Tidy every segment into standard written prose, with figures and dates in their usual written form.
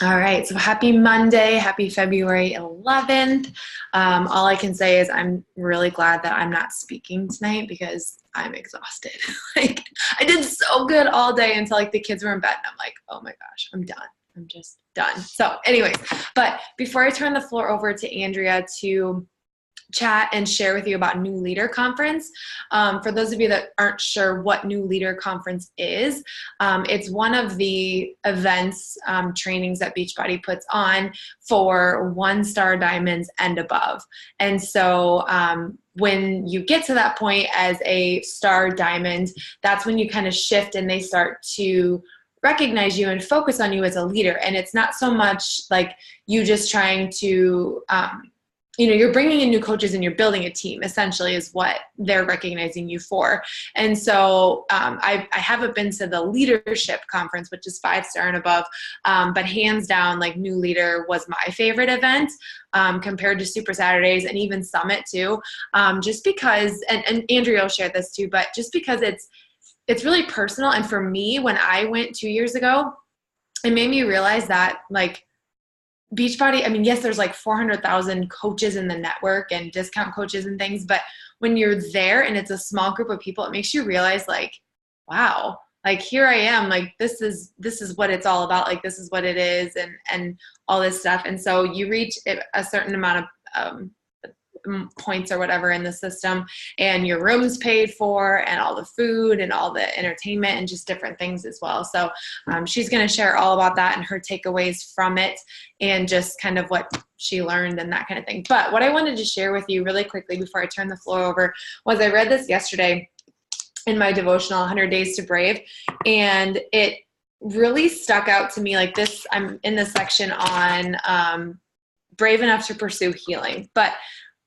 All right, so happy Monday, happy February 11th. All I can say is I'm really glad that I'm not speaking tonight because I'm exhausted. Like, I did so good all day until like the kids were in bed, and I'm like, oh my gosh, I'm done. I'm just done. So, anyways, but before I turn the floor over to Andrea to chat and share with you about New Leader Conference. For those of you that aren't sure what New Leader Conference is, it's one of the events, trainings that Beachbody puts on for 1-star diamonds and above. And so when you get to that point as a star diamond, that's when you kind of shift and they start to recognize you and focus on you as a leader. And it's not so much like you just trying to you're bringing in new coaches and you're building a team, essentially, is what they're recognizing you for. And so I haven't been to the leadership conference, which is 5-star and above, but hands down, like New Leader was my favorite event compared to Super Saturdays and even Summit too, just because, and Andrea will share this too, but just because it's really personal. And for me, when I went 2 years ago, it made me realize that like Beachbody, I mean, yes, there's like 400,000 coaches in the network and discount coaches and things, but when you're there and it's a small group of people, it makes you realize like, wow, like here I am, like this is what it's all about. Like this is what it is and all this stuff. And so you reach a certain amount of points or whatever in the system, and your room's paid for and all the food and all the entertainment and just different things as well. So she's going to share all about that and her takeaways from it and just kind of what she learned and that kind of thing. But what I wanted to share with you really quickly before I turn the floor over was I read this yesterday in my devotional 100 Days to Brave, and it really stuck out to me. Like this, I'm in the section on brave enough to pursue healing, but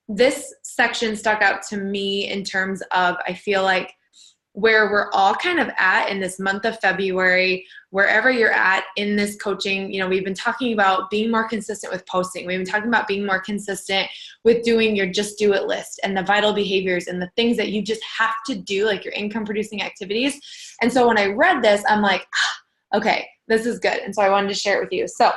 this section stuck out to me in terms of, I feel like, where we're all kind of at in this month of February, wherever you're at in this coaching. We've been talking about being more consistent with posting. We've been talking about being more consistent with doing your just do it list and the vital behaviors and the things that you just have to do, like your income producing activities. And so when I read this, I'm like, okay, this is good. And so I wanted to share it with you. So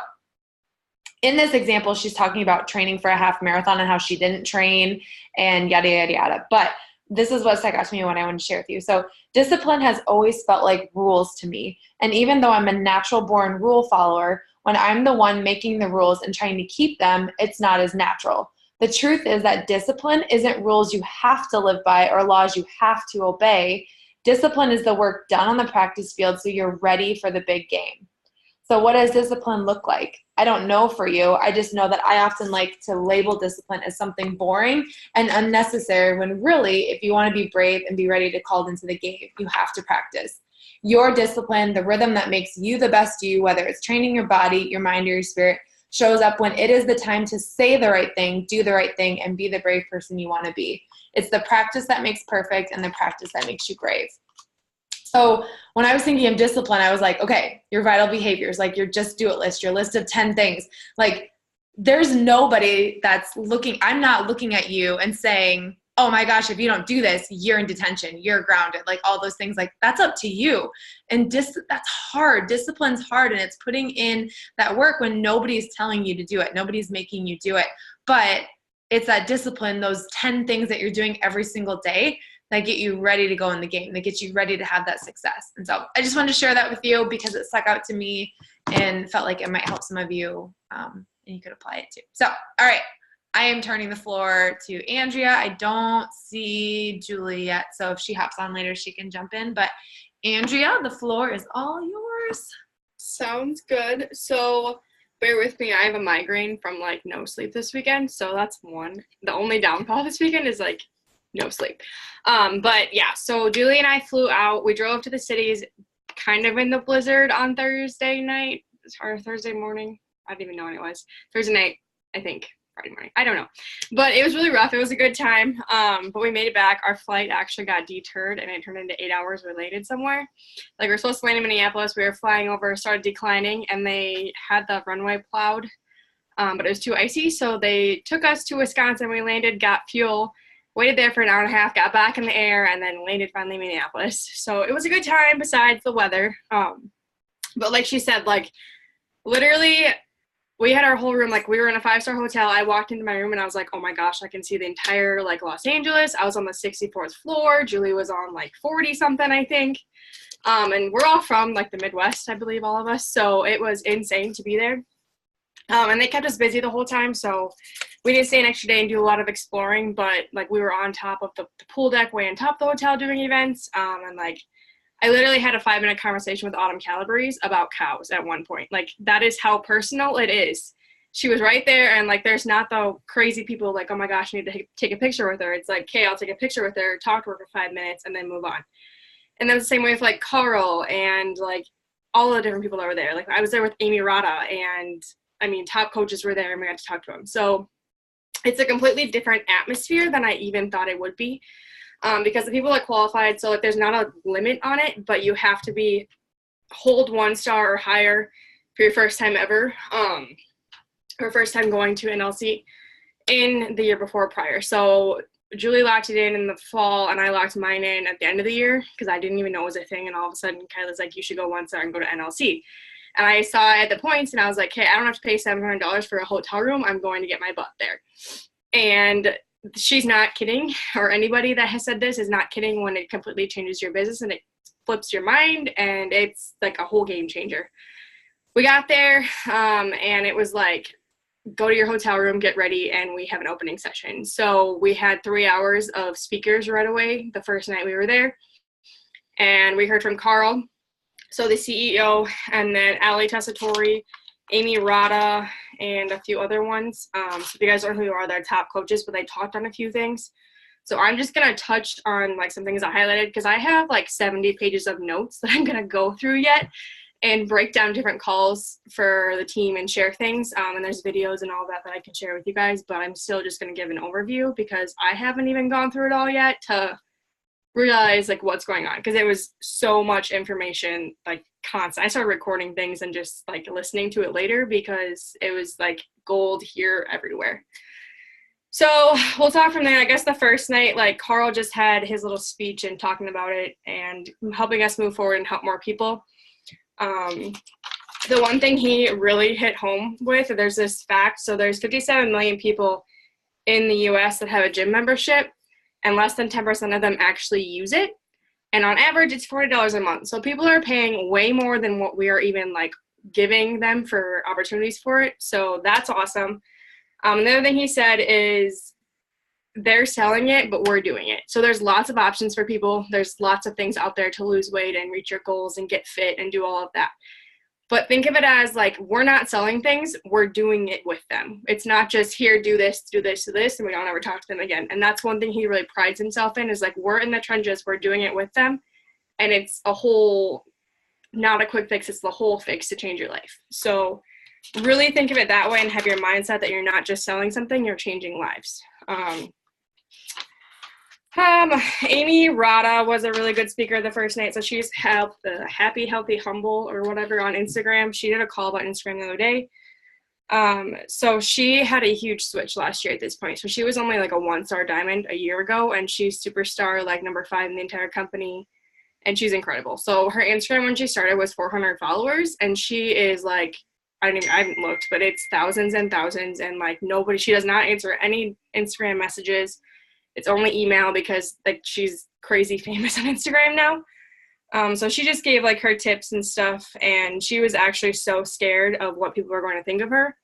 in this example, she's talking about training for a half marathon and how she didn't train and yada, yada, yada. But this is what stuck out to me when I want to share with you. So discipline has always felt like rules to me. And even though I'm a natural born rule follower, when I'm the one making the rules and trying to keep them, it's not as natural. The truth is that discipline isn't rules you have to live by or laws you have to obey. Discipline is the work done on the practice field so you're ready for the big game. So what does discipline look like? I don't know for you. I just know that I often like to label discipline as something boring and unnecessary, when really, if you want to be brave and be ready to call into the game, you have to practice. Your discipline, the rhythm that makes you the best you, whether it's training your body, your mind, or your spirit, shows up when it is the time to say the right thing, do the right thing, and be the brave person you want to be. It's the practice that makes perfect and the practice that makes you brave. So when I was thinking of discipline, I was like, okay, your vital behaviors, like your just do it list, your list of 10 things. Like there's nobody that's looking, I'm not looking at you and saying, oh my gosh, if you don't do this, you're in detention, you're grounded, like all those things. Like that's up to you. And that's hard. Discipline's hard, and it's putting in that work when nobody's telling you to do it. Nobody's making you do it. But it's that discipline, those 10 things that you're doing every single day, that get you ready to go in the game, that get you ready to have that success. And so I just wanted to share that with you because it stuck out to me and felt like it might help some of you, and you could apply it too. So, all right, I am turning the floor to Andrea. I don't see Julie yet, so if she hops on later, she can jump in. But Andrea, the floor is all yours. Sounds good. So bear with me. I have a migraine from like no sleep this weekend. So that's one. The only downfall this weekend is like no sleep. But yeah, so Julie and I flew out. We drove to the cities kind of in the blizzard on Thursday night, or Thursday morning. I don't even know when it was. Thursday night, I think. Friday morning. I don't know. But it was really rough. It was a good time. But we made it back. Our flight actually got deterred and it turned into 8 hours. We landed somewhere. Like we were supposed to land in Minneapolis. We were flying over, started declining, and they had the runway plowed. But it was too icy. So they took us to Wisconsin. We landed, got fuel, waited there for an hour and a half, got back in the air, and then landed finally in Minneapolis. So it was a good time besides the weather. But like she said, like literally we had our whole room, like we were in a 5-star hotel. I walked into my room and I was like, oh my gosh, I can see the entire like Los Angeles. I was on the 64th floor. Julie was on like 40 something, I think. And we're all from like the Midwest, I believe, all of us. So it was insane to be there. And they kept us busy the whole time. So we did stay an extra day and do a lot of exploring, but like we were on top of the pool deck, way on top of the hotel doing events. And like I literally had a 5-minute conversation with Autumn Calabrese about cows at one point. Like that is how personal it is. She was right there, and like there's not the crazy people like, oh my gosh, I need to take a picture with her. It's like, okay, I'll take a picture with her, talk to her for 5 minutes, and then move on. And then the same way with like Carl and like all the different people that were there. Like I was there with Amy Rada, and I mean, top coaches were there, and we got to talk to them. So it's a completely different atmosphere than I even thought it would be. Because the people that qualified, so like there's not a limit on it, but you have to hold 1 star or higher for your first time ever, or first time going to NLC in the year before prior. So Julie locked it in the fall, and I locked mine in at the end of the year because I didn't even know it was a thing. And all of a sudden, Kyla's like, you should go 1 star and go to NLC. And I saw it at the points, and I was like, hey, I don't have to pay $700 for a hotel room. I'm going to get my butt there. And she's not kidding, or anybody that has said this is not kidding when it completely changes your business and it flips your mind, and it's like a whole game changer. We got there, and it was like, go to your hotel room, get ready, and we have an opening session. So we had 3 hours of speakers right away the first night we were there, and we heard from Carl, so the CEO, and then Ali Tessitore, Amy Rada, and a few other ones. So if you guys don't know who are, they're top coaches, but they talked on a few things. So I'm just going to touch on like some things I highlighted because I have like 70 pages of notes that I'm going to go through yet and break down different calls for the team and share things. And there's videos and all that I can share with you guys, but I'm still just going to give an overview because I haven't even gone through it all yet to realize like what's going on, because it was so much information, like constant. I started recording things and just like listening to it later because it was like gold here everywhere. So we'll talk from there. I guess the first night, like Carl just had his little speech and talking about it and helping us move forward and help more people. The one thing he really hit home with, there's this fact. So there's 57 million people in the US that have a gym membership, and less than 10% of them actually use it. And on average, it's $40 a month. So people are paying way more than what we are even like giving them for opportunities for it. So that's awesome. The other thing he said is they're selling it, but we're doing it. So there's lots of options for people. There's lots of things out there to lose weight and reach your goals and get fit and do all of that. But think of it as like, we're not selling things, we're doing it with them. It's not just here, do this, do this, do this, and we don't ever talk to them again. And that's one thing he really prides himself in, is like, we're in the trenches, we're doing it with them. And it's a whole, not a quick fix, it's the whole fix to change your life. So really think of it that way and have your mindset that you're not just selling something, you're changing lives. Amy Rada was a really good speaker the first night. So she's Happy, Healthy, Humble or whatever on Instagram. She did a call about Instagram the other day. So she had a huge switch last year at this point. So she was only like a 1-star diamond a year ago, and she's superstar, like number 5 in the entire company. And she's incredible. So her Instagram when she started was 400 followers, and she is like, I haven't looked, but it's thousands and thousands, and like she does not answer any Instagram messages. It's only email because like she's crazy famous on Instagram now. So she just gave like her tips and stuff, and she was actually so scared of what people were going to think of her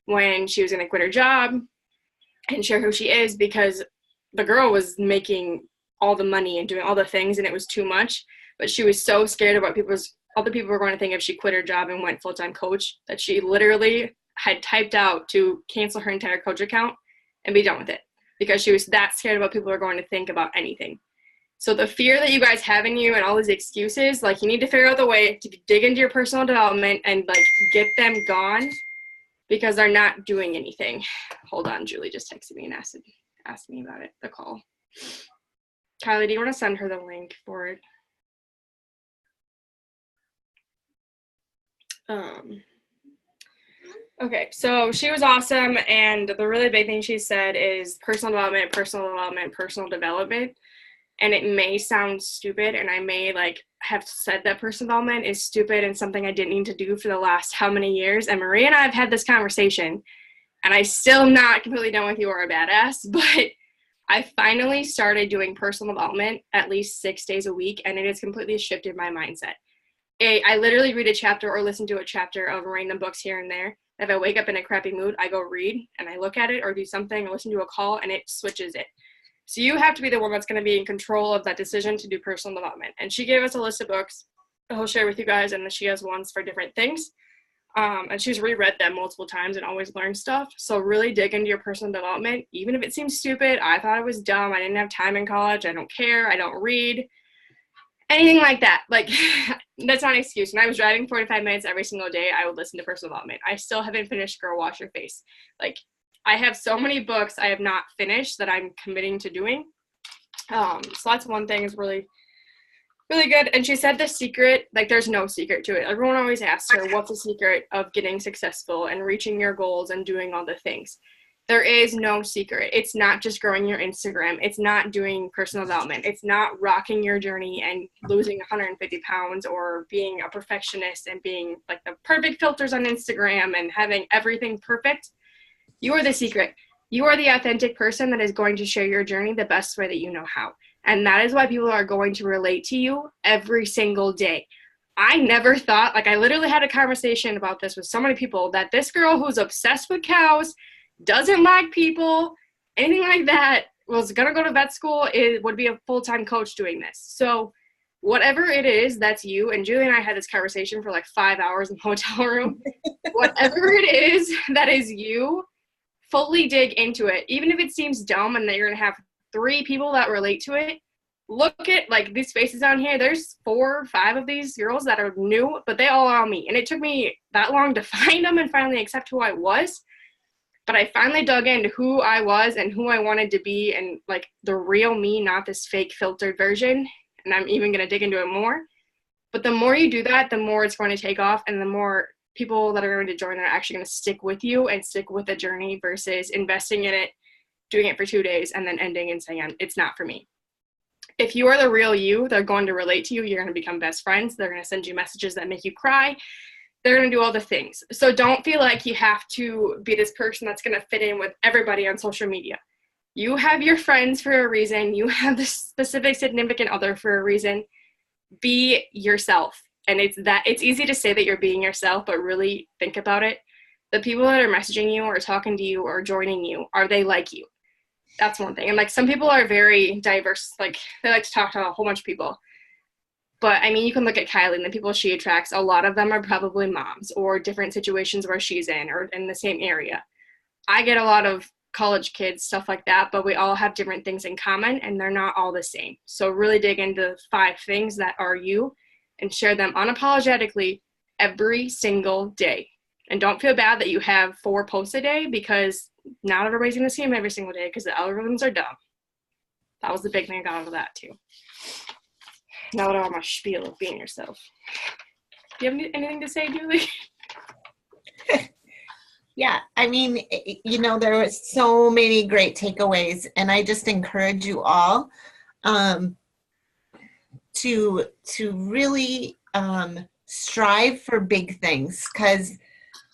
when she was going to quit her job and share who she is, because the girl was making all the money and doing all the things, and it was too much. But she was so scared of what other people were going to think if she quit her job and went full-time coach, that she literally had typed out to cancel her entire coach account and be done with it, because she was that scared of what people are going to think about anything. So the fear that you guys have in you and all these excuses, like you need to figure out the way to dig into your personal development and like get them gone, because they're not doing anything. Hold on, Julie just texted me and asked me about it, the call. Kylie, do you want to send her the link for it? Okay, so she was awesome, and the really big thing she said is personal development, personal development, personal development. And it may sound stupid, and I may like have said that personal development is stupid and something I didn't need to do for the last how many years. And Maria and I have had this conversation, and I still am not completely done with you are a badass, but I finally started doing personal development at least 6 days a week, and it has completely shifted my mindset. I literally read a chapter or listen to a chapter of random books here and there. If I wake up in a crappy mood, I go read and I look at it or do something or listen to a call, and it switches it. So you have to be the one that's going to be in control of that decision to do personal development. And she gave us a list of books that I'll share with you guys, and she has ones for different things. And she's reread them multiple times and always learned stuff. So really dig into your personal development. Even if it seems stupid, I thought it was dumb. I didn't have time in college. I don't care. I don't read. Anything like that. Like, that's not an excuse. When I was driving 45 minutes every single day, I would listen to personal development. I still haven't finished Girl Wash Your Face. Like, I have so many books I have not finished that I'm committing to doing. So that's one thing is really, really good. And she said the secret, like there's no secret to it. Everyone always asks her, what's the secret of getting successful and reaching your goals and doing all the things? There is no secret. It's not just growing your Instagram. It's not doing personal development. It's not rocking your journey and losing 150 pounds or being a perfectionist and being like the perfect filters on Instagram and having everything perfect. You are the secret. You are the authentic person that is going to share your journey the best way that you know how. And that is why people are going to relate to you every single day. I never thought, like I literally had a conversation about this with so many people, that this girl who's obsessed with cows, doesn't like people, anything like that, was going to go to vet school, it would be a full-time coach doing this. So whatever it is, that's you. And Julie and I had this conversation for like 5 hours in the hotel room. Whatever it is that is you, fully dig into it. Even if it seems dumb and that you're going to have 3 people that relate to it, look at like these faces on here. There's 4 or 5 of these girls that are new, but they all are me. And it took me that long to find them and finally accept who I was. But I finally dug into who I was and who I wanted to be and like the real me, not this fake filtered version. And I'm even going to dig into it more. But the more you do that, the more it's going to take off, and the more people that are going to join are actually going to stick with you and stick with the journey versus investing in it, doing it for 2 days, and then ending and saying, it's not for me. If you are the real you, they're going to relate to you. You're going to become best friends. They're going to send you messages that make you cry. They're going to do all the things. So don't feel like you have to be this person that's going to fit in with everybody on social media. You have your friends for a reason. You have the specific significant other for a reason. Be yourself. And it's easy to say that you're being yourself, but really think about it. The people that are messaging you or talking to you or joining you, are they like you? That's one thing. And like some people are very diverse. Like they like to talk to a whole bunch of people. But I mean, you can look at Kylie and the people she attracts. A lot of them are probably moms or different situations where she's in or in the same area. I get a lot of college kids, stuff like that, but we all have different things in common and they're not all the same. So really dig into 5 things that are you and share them unapologetically every single day. And don't feel bad that you have 4 posts a day, because not everybody's going to see them every single day because the algorithms are dumb. That was the big thing I got out of that too. Now that I'm on my spiel of being yourself. Do you have anything to say, Julie? Yeah, I mean, you know, there were so many great takeaways, and I just encourage you all to really strive for big things, because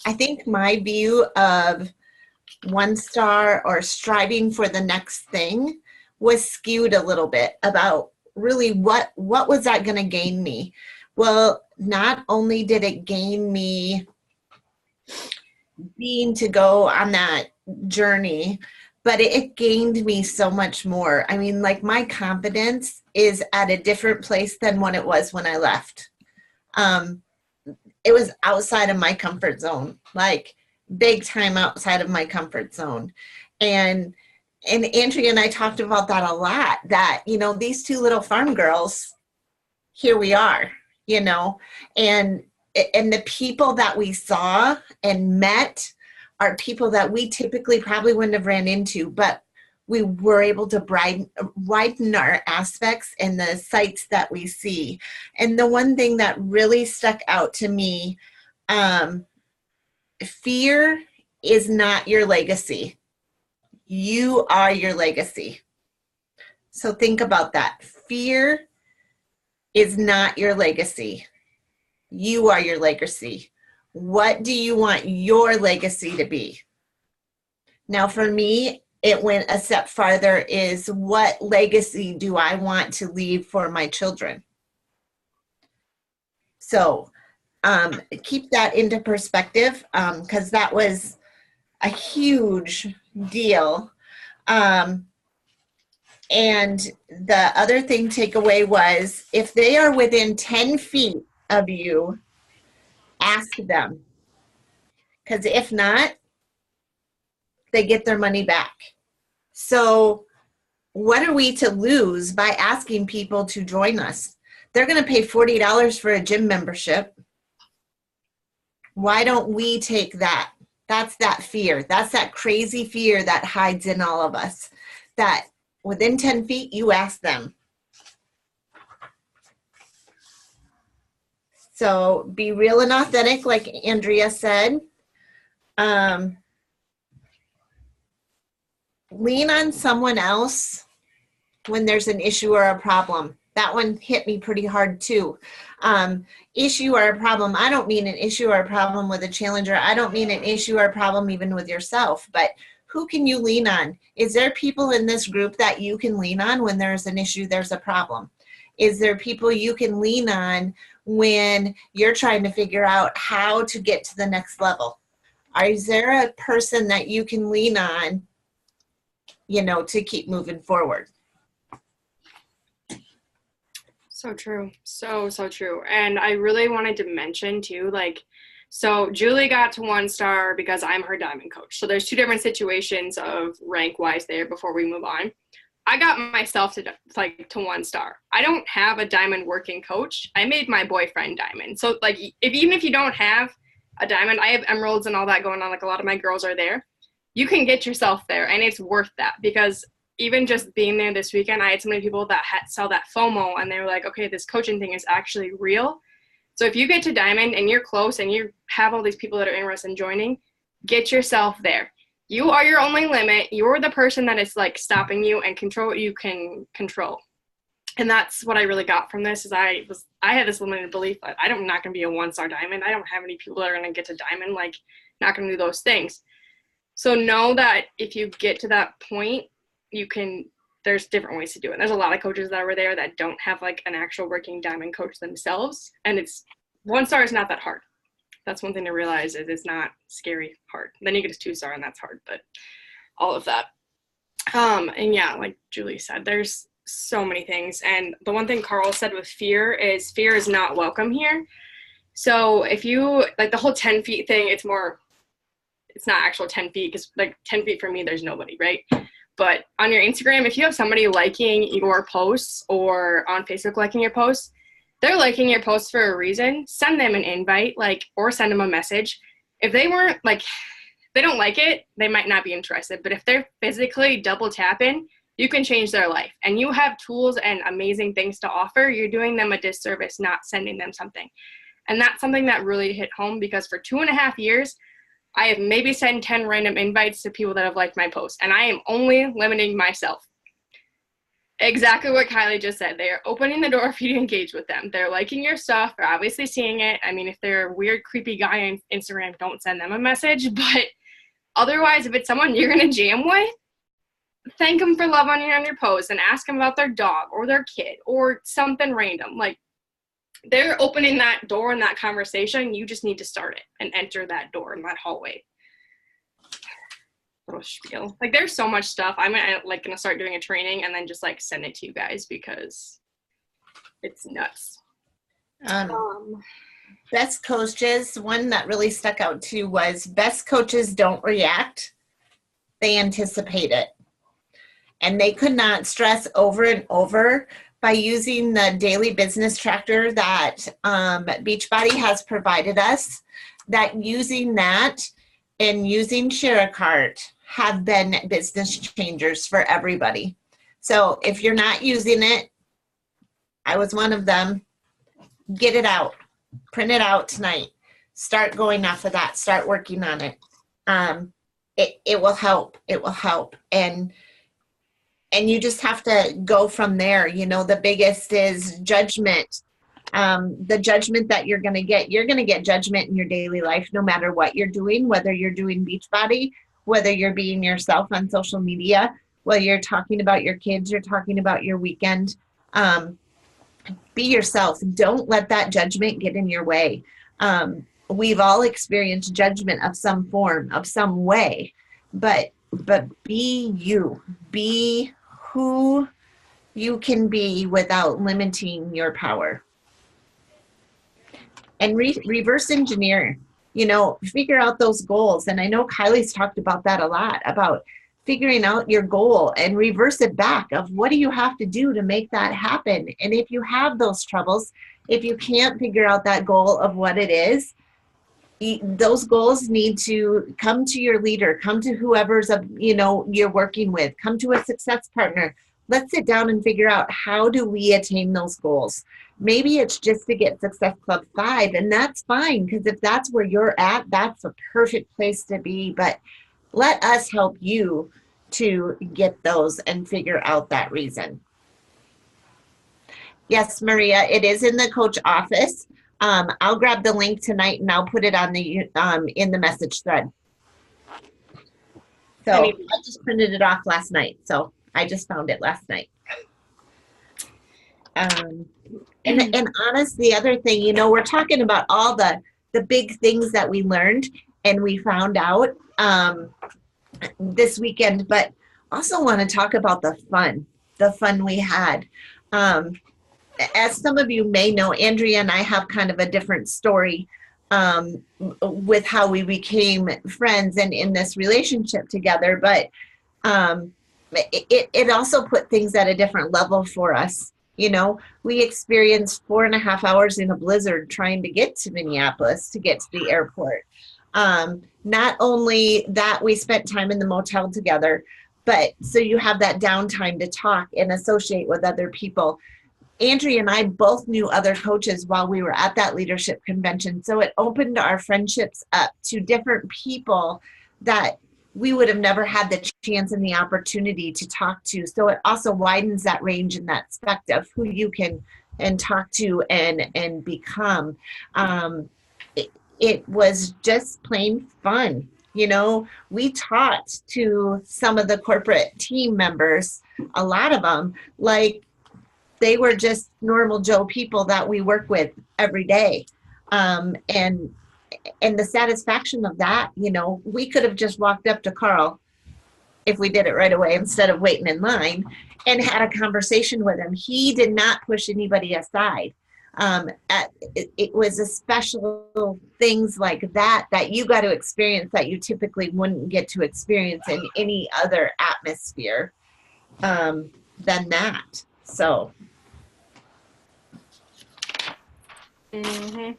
I think my view of 1 star or striving for the next thing was skewed a little bit about really what was that going to gain me. Well, not only did it gain me being to go on that journey, but it gained me so much more. I mean, like my confidence is at a different place than what it was when I left. It was outside of my comfort zone, like big time outside of my comfort zone. And Andrea and I talked about that a lot, that, you know, these 2 little farm girls, here we are, you know, and the people that we saw and met are people that we typically probably wouldn't have ran into, but we were able to widen our aspects and the sights that we see. And the one thing that really stuck out to me, fear is not your legacy. You are your legacy. So think about that. Fear is not your legacy. You are your legacy. What do you want your legacy to be? Now, for me, it went a step farther is what legacy do I want to leave for my children? So keep that into perspective because that was a huge deal. And the other thing takeaway was if they are within 10 feet of you, ask them. Because if not, they get their money back. So what are we to lose by asking people to join us? They're going to pay $40 for a gym membership. Why don't we take that? That's that fear. That's that crazy fear that hides in all of us. That within 10 feet, you ask them. So be real and authentic, like Andrea said. Lean on someone else when there's an issue or a problem. That one hit me pretty hard too. Issue or a problem. I don't mean an issue or a problem with a challenger. I don't mean an issue or a problem even with yourself, but who can you lean on? Is there people in this group that you can lean on when there's an issue, there's a problem? Is there people you can lean on when you're trying to figure out how to get to the next level? Is there a person that you can lean on, to keep moving forward? So true. So true. And I really wanted to mention too, so Julie got to 1 star because I'm her diamond coach. So there's 2 different situations of rank wise there before we move on. I got myself to 1 star. I don't have a diamond working coach. I made my boyfriend diamond. So even if you don't have a diamond, I have emeralds and all that going on. A lot of my girls are there. You can get yourself there, and it's worth that because even just being there this weekend, I had so many people that saw that FOMO and they were like, okay, this coaching thing is actually real. So if you get to diamond and you're close and you have all these people that are interested in joining, get yourself there. You are your only limit. You're the person that is stopping you, and control what you can control. And that's what I really got from this is I had this limited belief that I'm not going to be a 1-star diamond. I don't have any people that are going to get to diamond, not going to do those things. So know that if you get to that point, there's different ways to do it. There's a lot of coaches that were there that don't have an actual working diamond coach themselves. And 1 star is not that hard. That's one thing to realize is it's not scary hard. Then you get to 2-star and that's hard, but all of that. And yeah, like Julie said, there's so many things. And the one thing Carl said with fear is not welcome here. So if you the whole 10 feet thing, it's not actual 10 feet because 10 feet for me, there's nobody, right? But on your Instagram, if you have somebody liking your posts or on Facebook liking your posts, they're liking your posts for a reason. Send them an invite, or send them a message. If they weren't they don't like it, they might not be interested. But if they're physically double tapping, you can change their life. And you have tools and amazing things to offer. You're doing them a disservice not sending them something. And that's something that really hit home because for 2.5 years, I have maybe sent 10 random invites to people that have liked my posts, and I am only limiting myself. Exactly what Kylie just said. They are opening the door for you to engage with them. They're liking your stuff. They're obviously seeing it. I mean, if they're a weird, creepy guy on Instagram, don't send them a message. But otherwise, if it's someone you're going to jam with, thank them for love on your post and ask them about their dog or their kid or something random. They're opening that door in that conversation. You just need to start it and enter that door in that hallway. Little spiel. There's so much stuff. I'm gonna start doing a training and then just send it to you guys because it's nuts. Best coaches, one that really stuck out too was best coaches don't react. They anticipate it. And they could not stress over and over by using the daily business tracker that Beachbody has provided us, that using that and using ShareAcart have been business changers for everybody. So if you're not using it, I was one of them, get it out, print it out tonight, start going off of that, start working on it. It will help, it will help. And and you just have to go from there. You know, the biggest is judgment. The judgment that you're going to get judgment in your daily life, no matter what you're doing, whether you're doing Beachbody, whether you're being yourself on social media, whether you're talking about your kids, you're talking about your weekend. Be yourself. Don't let that judgment get in your way. We've all experienced judgment of some form, of some way, but be you. Be who you can be without limiting your power. And reverse engineer, you know, figure out those goals. And I know Kylie's talked about that a lot, about figuring out your goal and reverse it back of what do you have to do to make that happen. And if you have those troubles, if you can't figure out that goal of what it is, those goals need to come to your leader, come to whoever's, you know, you're working with, come to a success partner. Let's sit down and figure out, how do we attain those goals? Maybe it's just to get Success Club 5, and that's fine, because if that's where you're at, that's a perfect place to be. But let us help you to get those and figure out that reason. Yes, Maria, it is in the coach office. I'll grab the link tonight and I'll put it on the in the message thread. So I just printed it off last night, so I just found it last night. And honestly, the other thing, you know, we're talking about all the big things that we learned and we found out this weekend, but also want to talk about the fun we had. As some of you may know, Andrea and I have kind of a different story with how we became friends and in this relationship together, but it also put things at a different level for us. You know, we experienced 4.5 hours in a blizzard trying to get to Minneapolis, to get to the airport. Not only that, we spent time in the motel together, but so you have that downtime to talk and associate with other people. Andrea and I both knew other coaches while we were at that leadership convention. So it opened our friendships up to different people that we would have never had the chance and the opportunity to talk to. So it also widens that range and that spectrum of who you can and talk to and become. It was just plain fun. You know, we talked to some of the corporate team members, a lot of them, like they were just normal Joe people that we work with every day. And the satisfaction of that, you know, we could have just walked up to Carl if we did it right away instead of waiting in line and had a conversation with him. He did not push anybody aside. It was a special things like that you got to experience that you typically wouldn't get to experience in any other atmosphere than that. So. Mm-hmm.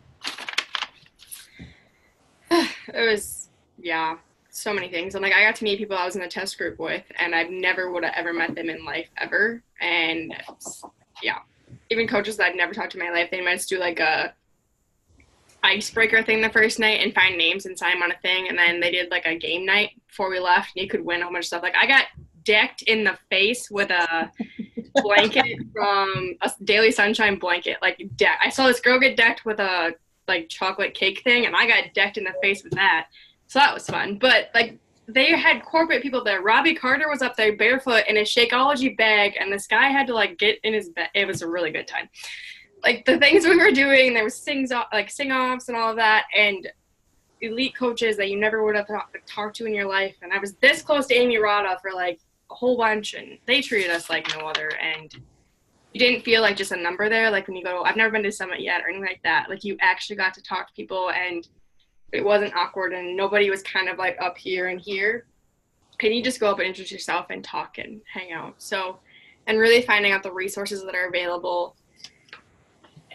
It was, yeah, so many things. And like, I got to meet people I was in a test group with, and I never would have ever met them in life ever. And yeah, even coaches that I'd never talked to in my life, they might just do like a icebreaker thing the first night and find names and sign them on a thing. And then they did like a game night before we left, and you could win a whole bunch of stuff. Like, I got decked in the face with a blanket from a Daily Sunshine blanket. Like, I saw this girl get decked with a like chocolate cake thing, and I got decked in the face with that. So that was fun. But like, they had corporate people there. Robbie Carter was up there barefoot in his Shakeology bag, and this guy had to like get in his bed. It was a really good time. Like, the things we were doing, there was sing-offs and all of that, and elite coaches that you never would have talked to in your life. And I was this close to Amy Rada for like a whole bunch, and they treated us like no other. And you didn't feel like just a number there. Like, when you go, I've never been to Summit yet or anything like that. Like, you actually got to talk to people, and it wasn't awkward, and nobody was kind of like up here and here. And you just go up and introduce yourself and talk and hang out. So, and really finding out the resources that are available,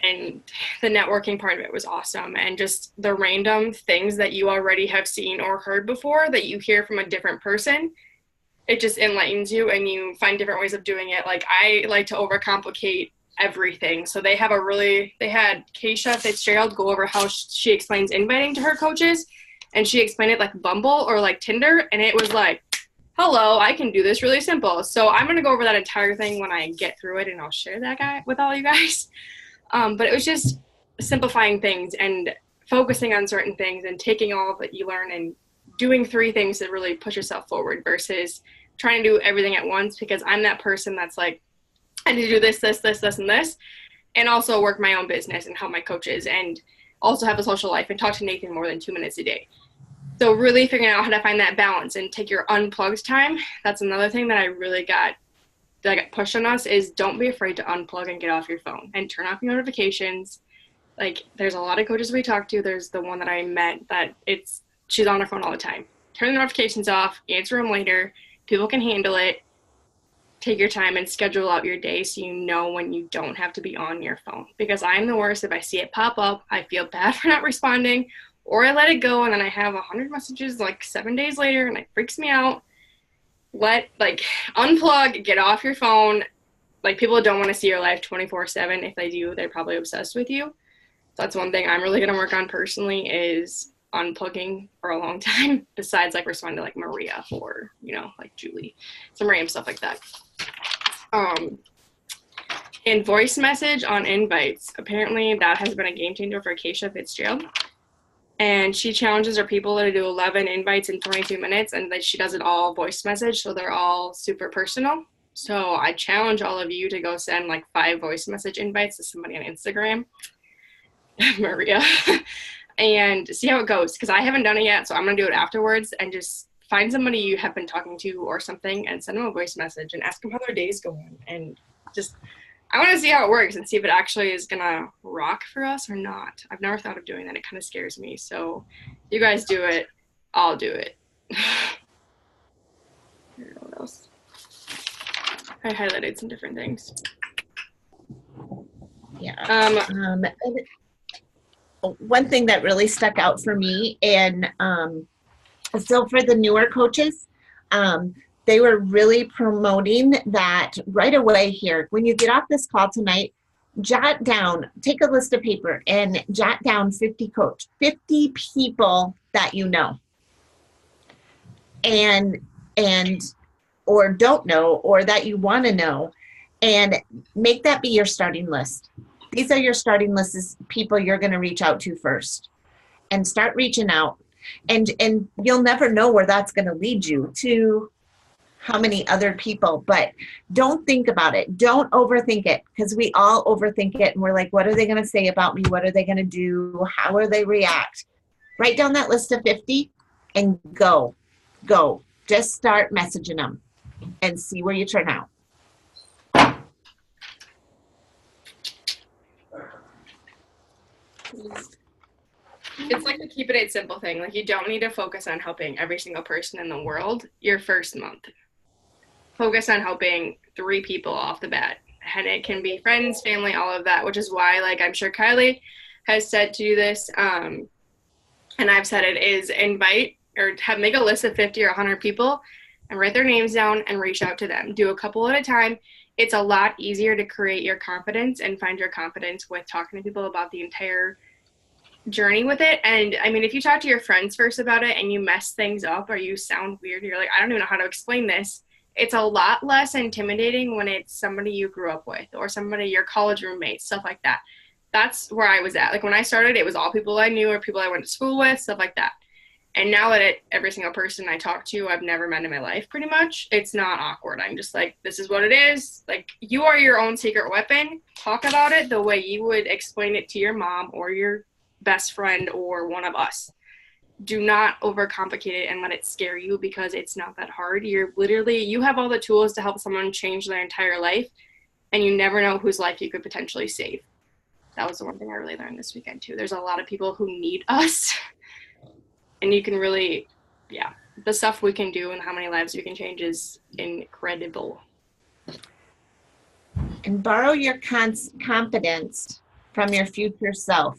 and the networking part of it was awesome. And just the random things that you already have seen or heard before that you hear from a different person, it just enlightens you, and you find different ways of doing it. Like, I like to overcomplicate everything. So they had Keisha Fitzgerald go over how she explains inviting to her coaches, and she explained it like Bumble or like Tinder, and it was like hello, I can do this really simple. So I'm going to go over that entire thing when I get through it, and I'll share that guy with all you guys. But it was just simplifying things and focusing on certain things and taking all that you learn and doing 3 things to really push yourself forward versus trying to do everything at once, because I'm that person that's like, I need to do this, this, this, this, and this, and also work my own business and help my coaches and also have a social life and talk to Nathan more than 2 minutes a day. So really figuring out how to find that balance and take your unplugged time. That's another thing that I really got pushed on us, is don't be afraid to unplug and get off your phone and turn off your notifications. Like, there's a lot of coaches we talk to. There's the one that I met that she's on her phone all the time. Turn the notifications off, answer them later. People can handle it. Take your time and schedule out your day so you know when you don't have to be on your phone. Because I'm the worst. If I see it pop up, I feel bad for not responding, or I let it go and then I have 100 messages like 7 days later and it freaks me out. Unplug, get off your phone. Like, people don't want to see your life 24/7. If they do, they're probably obsessed with you. So that's one thing I'm really going to work on personally, is unplugging for a long time, besides like responding to like Maria or, like Julie, some random stuff like that. And voice message on invites. Apparently that has been a game changer for Keisha Fitzgerald. And she challenges her people to do 11 invites in 22 minutes, and then she does it all voice message, so they're all super personal. So I challenge all of you to go send like 5 voice message invites to somebody on Instagram, Maria, and see how it goes, because I haven't done it yet, so I'm going to do it afterwards, and just find somebody you have been talking to or something and send them a voice message and ask them how their day's going, and just I want to see how it works and see if it actually is going to rock for us or not. I've never thought of doing that. It kind of scares me. So you guys do it. I'll do it. I don't know what else. I highlighted some different things. Yeah. One thing that really stuck out for me, and so for the newer coaches, they were really promoting that right away here. When you get off this call tonight, take a list of paper and jot down 50 people that you know and or don't know, or that you want to know, and make that be your starting list. These are your starting lists, people you're going to reach out to first, and start reaching out. And you'll never know where that's going to lead you to, how many other people, but don't think about it. Don't overthink it, because we all overthink it, and we're like, what are they going to say about me? What are they going to do? How will they react? Write down that list of 50 and go. Just start messaging them and see where you turn out. It's like the keep it simple thing. Like, you don't need to focus on helping every single person in the world your first month. Focus on helping 3 people off the bat. And it can be friends, family, all of that, which is why, like, I'm sure Kylie has said to do this, and I've said it, is invite or make a list of 50 or 100 people and write their names down and reach out to them. Do a couple at a time. It's a lot easier to create your confidence and find your confidence with talking to people about the entire journey with it. And I mean, if you talk to your friends first about it and you mess things up or you sound weird, you're like, I don't even know how to explain this. It's a lot less intimidating when it's somebody you grew up with or somebody, your college roommate, stuff like that. That's where I was at. Like, when I started, it was all people I knew or people I went to school with, stuff like that. And now that every single person I talk to, I've never met in my life, pretty much, it's not awkward. I'm just like, this is what it is. Like, you are your own secret weapon. Talk about it the way you would explain it to your mom or your best friend or one of us. Do not overcomplicate it and let it scare you, because it's not that hard. You have all the tools to help someone change their entire life, and you never know whose life you could potentially save. That was the one thing I really learned this weekend too. There's a lot of people who need us, and you can really, the stuff we can do and how many lives we can change is incredible. And borrow your confidence from your future self.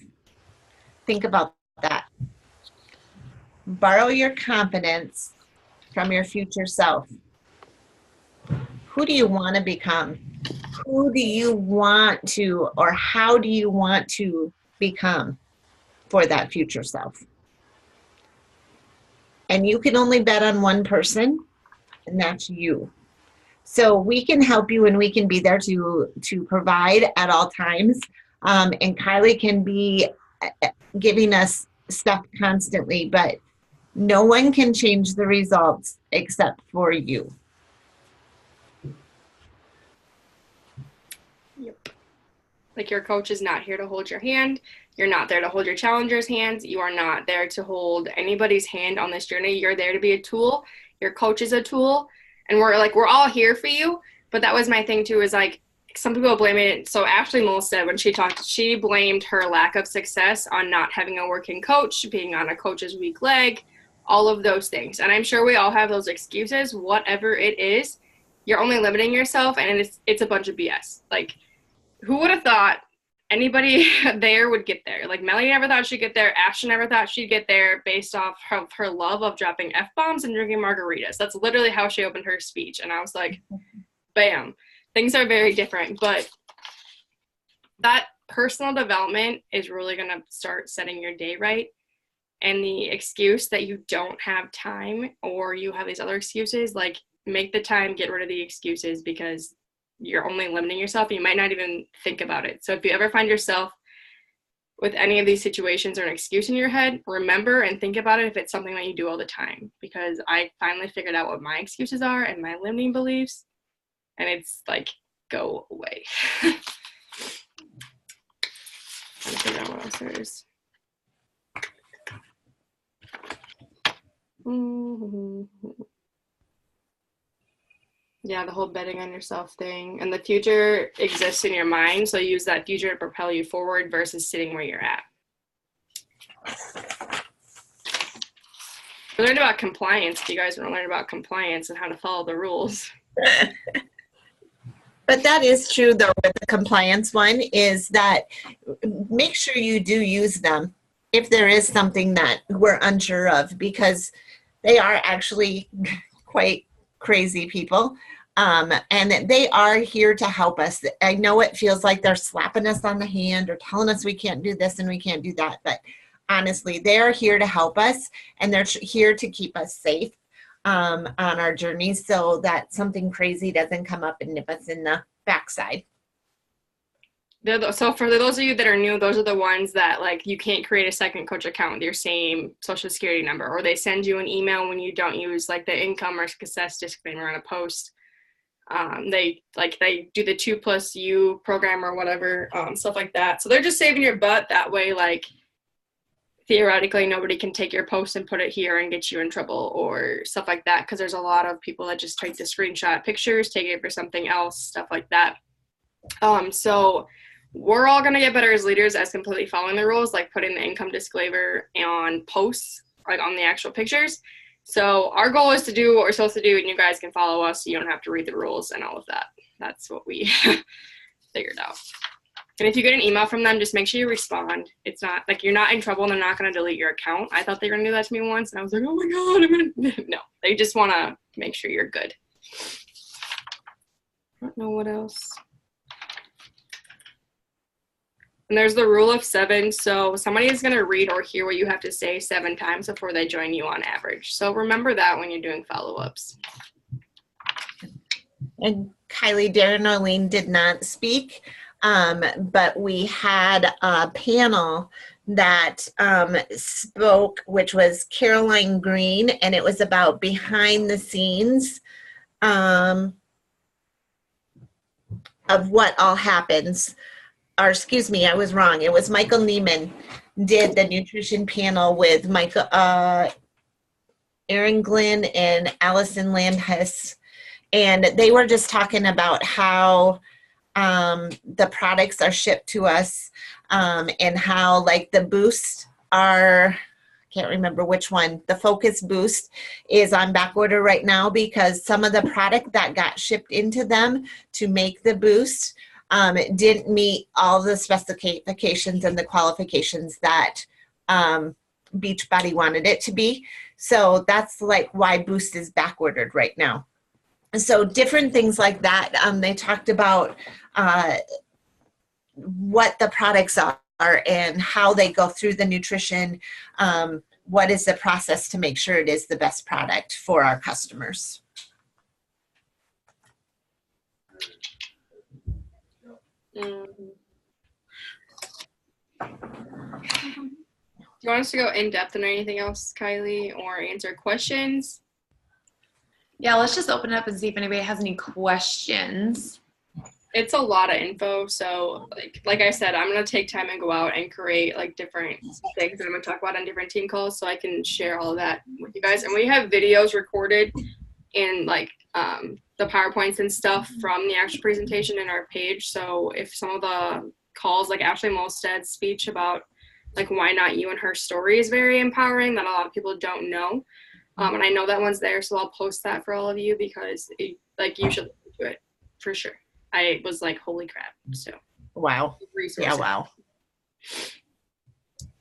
Think about that. Borrow your confidence from your future self. Who do you want to become? Who do you want to, or how do you want to become for that future self? And you can only bet on one person, and that's you. So we can help you and we can be there to provide at all times. And Kylie can be giving us stuff constantly, but no one can change the results except for you. Yep. Like your coach is not here to hold your hand. You're not there to hold your challenger's hands. You are not there to hold anybody's hand on this journey. You're there to be a tool. Your coach is a tool. And we're all here for you. But that was my thing too, is like, some people blame it. So Ashley Moll said when she talked, she blamed her lack of success on not having a working coach, being on a coach's weak leg, all of those things. And I'm sure we all have those excuses, whatever it is. You're only limiting yourself, and it's a bunch of BS. Like, who would have thought anybody there would get there? Like, Melanie never thought she'd get there. Ashley never thought she'd get there based off her love of dropping F-bombs and drinking margaritas. That's literally how she opened her speech. And I was like, bam. Things are very different. But that personal development is really going to start setting your day right. And the excuse that you don't have time, or you have these other excuses, like, make the time, get rid of the excuses, because you're only limiting yourself. You might not even think about it. So if you ever find yourself with any of these situations or an excuse in your head, remember and think about it if it's something that you do all the time. Because I finally figured out what my excuses are and my limiting beliefs, and it's like, go away. Trying to figure out what else there is. Yeah, the whole betting on yourself thing. And the future exists in your mind, so use that future to propel you forward versus sitting where you're at. We learned about compliance. If you guys want to learn about compliance and how to follow the rules. But that is true, though, with the compliance one, is that make sure you do use them if there is something that we're unsure of, because they are actually quite crazy people. And they are here to help us. I know it feels like they're slapping us on the hand or telling us we can't do this and we can't do that, but honestly, they are here to help us, and they're here to keep us safe on our journeys, so that something crazy doesn't come up and nip us in the backside. So for those of you that are new, those are the ones that, like, you can't create a second coach account with your same social security number, or they send you an email when you don't use like the income or success disclaimer on a post. They do the 2+U program or whatever, stuff like that. So they're just saving your butt. That way, like, theoretically, nobody can take your post and put it here and get you in trouble or stuff like that. Because there's a lot of people that just take the screenshot pictures, take it for something else, stuff like that. So we're all going to get better as leaders as completely following the rules, like putting the income disclaimer on posts, like on the actual pictures. So our goal is to do what we're supposed to do, and you guys can follow us so you don't have to read the rules and all of that. That's what we figured out. And if you get an email from them, just make sure you respond. It's not like you're not in trouble and they're not going to delete your account. I thought they were going to do that to me once, and I was like, oh my God, I'm going to. No, they just want to make sure you're good. I don't know what else. And there's the rule of 7. So somebody is going to read or hear what you have to say 7 times before they join you on average. So remember that when you're doing follow-ups. And Kylie, Darren, Arlene did not speak, but we had a panel that spoke, which was Caroline Green, and it was about behind the scenes of what all happens. Or excuse me, I was wrong. It was Michael Neiman did the nutrition panel with Michael, Erin Glenn and Allison Landhus. And they were just talking about how the products are shipped to us, and how, like, the Boost are, can't remember which one, the Focus Boost is on back order right now because some of the product that got shipped into them to make the Boost didn't meet all the specifications and the qualifications that Beachbody wanted it to be. So that's like why Boost is back ordered right now. So different things like that. They talked about what the products are and how they go through the nutrition. What is the process to make sure it is the best product for our customers? Mm. Do you want us to go in depth on anything else, Kylie, or answer questions? Yeah, let's just open it up and see if anybody has any questions. It's a lot of info, so like I said, I'm gonna take time and go out and create like different things that I'm gonna talk about on different team calls, so I can share all of that with you guys. And we have videos recorded in like the PowerPoints and stuff from the actual presentation in our page. So if some of the calls, like Ashley Molstad's speech about like why not you and her story is very empowering that a lot of people don't know. And I know that one's there, so I'll post that for all of you because like you should listen to it for sure. I was like, holy crap. So Wow. resources. Yeah, wow.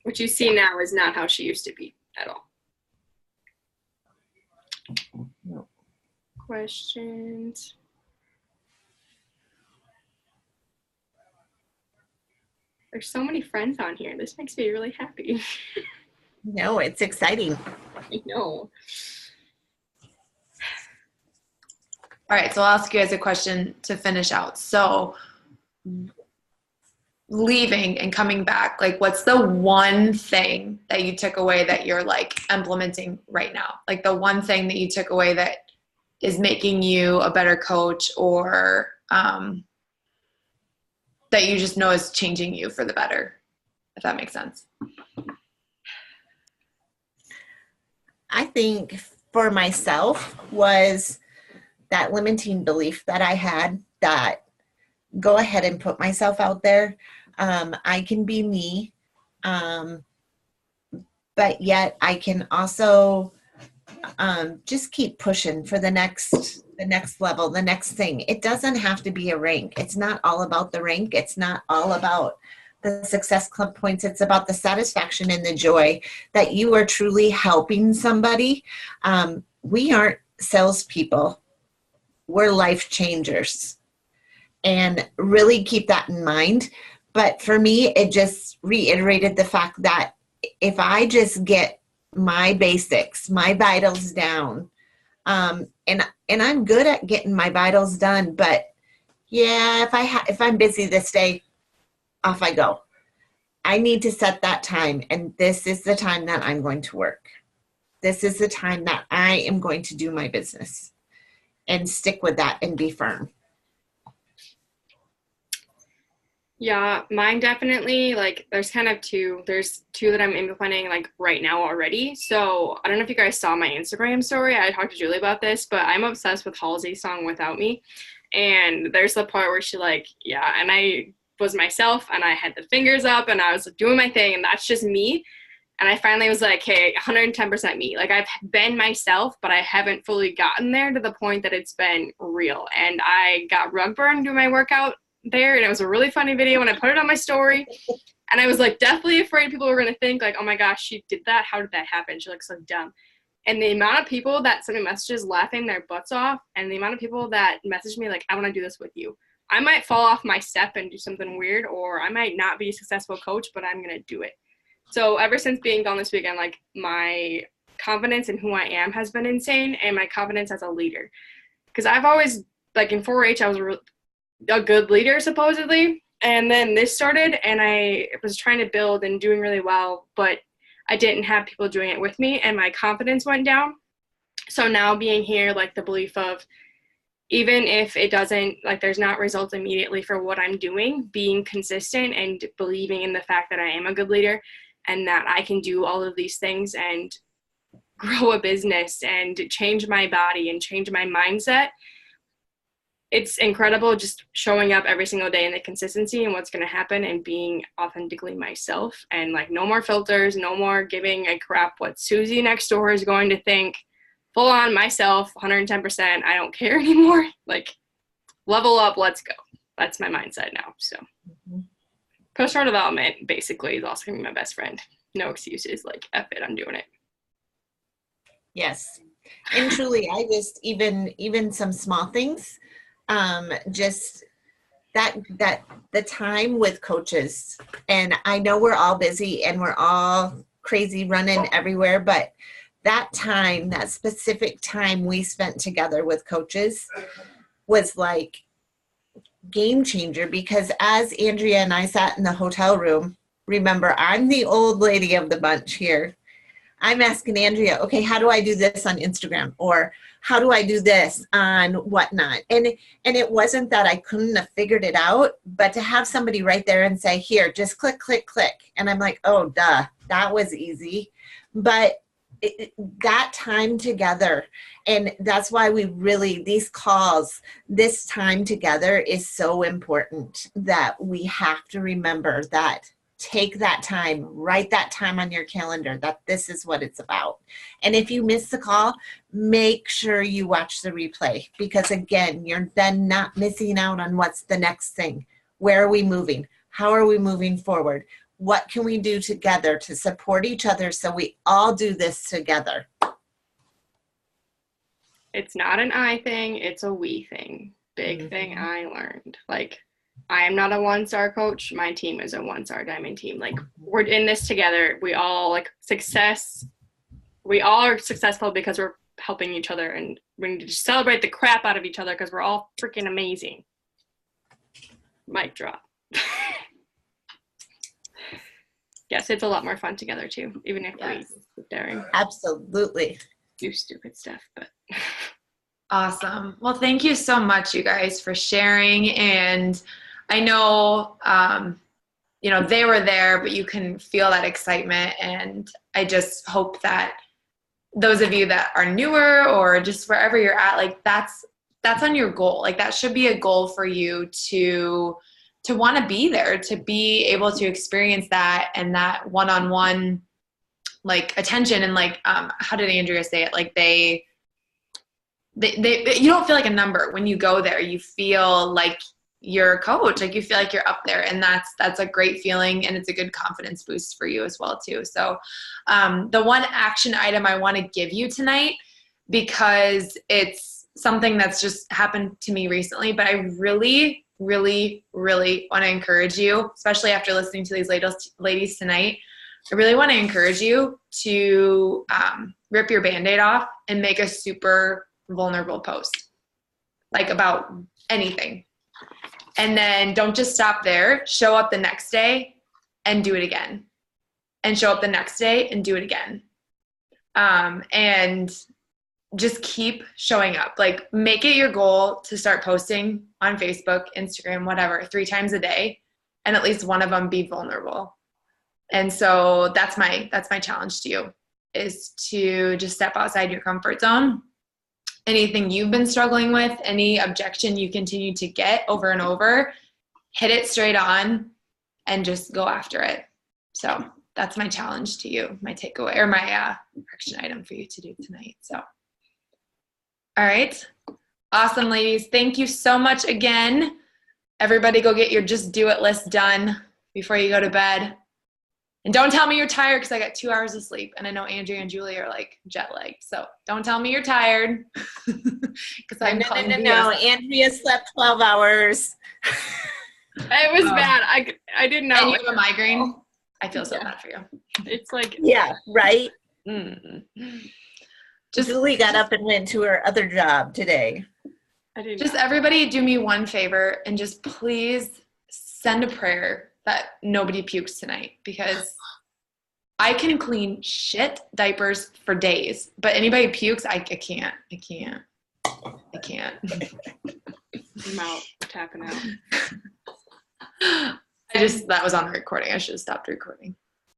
What you see now is not how she used to be at all. No. Questions? There's so many friends on here. This makes me really happy. No, it's exciting. I know. All right, so I'll ask you guys a question to finish out. So leaving and coming back, like what's the one thing that you took away that you're like implementing right now? Like the one thing that you took away that is making you a better coach, or that you just know is changing you for the better, if that makes sense. I think for myself was that limiting belief that I had, that go ahead and put myself out there. I can be me, but yet I can also just keep pushing for the next level, the next thing. It doesn't have to be a rank. It's not all about the rank. It's not all about the Success Club points. It's about the satisfaction and the joy that you are truly helping somebody. We aren't salespeople. We're life changers, and really keep that in mind. But for me, it just reiterated the fact that if I just get my basics, my vitals down, and I'm good at getting my vitals done, but yeah, if I'm busy this day, off I go. I need to set that time, and this is the time that I'm going to work. This is the time that I am going to do my business, and stick with that and be firm. Yeah, mine definitely, like there's two that I'm implementing like right now already. So I don't know if you guys saw my Instagram story. I talked to Julie about this, but I'm obsessed with Halsey's song Without Me. And there's the part where she like, yeah, and I was myself and I had the fingers up and I was doing my thing, and that's just me. And I finally was like, hey, 110% me. Like I've been myself, but I haven't fully gotten there to the point that it's been real. And I got rug burn doing my workout there, and it was a really funny video, and I put it on my story, and I was like deathly afraid people were going to think like, oh my gosh, she did that. How did that happen? She looks so dumb. And the amount of people that sent me messages laughing their butts off, and the amount of people that messaged me like, I want to do this with you. I might fall off my step and do something weird, or I might not be a successful coach, but I'm going to do it. So ever since being gone this weekend, like my confidence in who I am has been insane, and my confidence as a leader. Because I've always, like in 4-H, I was a good leader supposedly, and then this started, and I was trying to build and doing really well, but I didn't have people doing it with me, and my confidence went down. So now being here, like the belief of even if it doesn't, like there's not results immediately for what I'm doing, being consistent and believing in the fact that I am a good leader and that I can do all of these things and grow a business and change my body and change my mindset. It's incredible just showing up every single day and the consistency and what's going to happen and being authentically myself, and like no more filters, no more giving a crap what Susie next door is going to think. Full on myself, 110%. I don't care anymore. Like level up, let's go. That's my mindset now. So personal development basically is also going to be my best friend. No excuses. Like F it, I'm doing it. Yes. And truly, I just, even some small things, just that the time with coaches, and I know we're all busy and we're all crazy running everywhere, but that time, that specific time we spent together with coaches was like game changer, because as Andrea and I sat in the hotel room, remember, I'm the old lady of the bunch here. I'm asking Andrea, okay, how do I do this on Instagram? Or how do I do this on whatnot? And it wasn't that I couldn't have figured it out, but to have somebody right there and say, here, just click, click, click. And I'm like, oh, duh, that was easy. But that time together, and that's why we really, these calls, this time together is so important, that we have to remember that. Take that time, write that time on your calendar, that this is what it's about. And if you miss the call, make sure you watch the replay, because again, you're then not missing out on what's the next thing. Where are we moving? How are we moving forward? What can we do together to support each other so we all do this together? It's not an I thing, it's a we thing. Big thing I learned. Like, I am not a one-star coach. My team is a one-star diamond team. Like, we're in this together. We all are successful because we're helping each other, and we need to just celebrate the crap out of each other because we're all freaking amazing. Mic drop. Yes, it's a lot more fun together too, even if we sit there and Absolutely do stupid stuff. But Awesome. Well, thank you so much, you guys, for sharing. And I know, they were there, but you can feel that excitement. And I just hope that those of you that are newer or just wherever you're at, like that's on your goal. Like that should be a goal for you to want to be there, to be able to experience that and that one-on-one like attention. And like, how did Andrea say it? Like they you don't feel like a number when you go there. You feel like you're a coach, like you feel like you're up there, and that's a great feeling, and it's a good confidence boost for you as well too. So the one action item I want to give you tonight, because it's something that's just happened to me recently, but I really, really, really want to encourage you, especially after listening to these ladies tonight. I really want to encourage you to rip your Band-Aid off and make a super vulnerable post, like about anything. And then don't just stop there. Show up the next day and do it again. And show up the next day and do it again. And just keep showing up. Like, make it your goal to start posting on Facebook, Instagram, whatever, 3 times a day, and at least one of them be vulnerable. And so that's my challenge to you, is to just step outside your comfort zone. Anything you've been struggling with, any objection you continue to get over and over, hit it straight on and just go after it. So that's my challenge to you, my takeaway, or my action item for you to do tonight. So, all right. Awesome, ladies. Thank you so much again. Everybody go get your Just Do It list done before you go to bed. And don't tell me you're tired, because I got 2 hours of sleep. And I know Andrea and Julie are like jet lagged. So don't tell me you're tired. No. Andrea slept 12 hours. It was bad. I didn't know. And you have a migraine? I feel so bad for you. It's like. Yeah, right? Mm-hmm. Julie got up and went to her other job today. Everybody do me one favor and just please send a prayer that nobody pukes tonight, because I can clean shit diapers for days, but anybody pukes, I can't. I'm out, tapping out. That was on the recording. I should have stopped recording.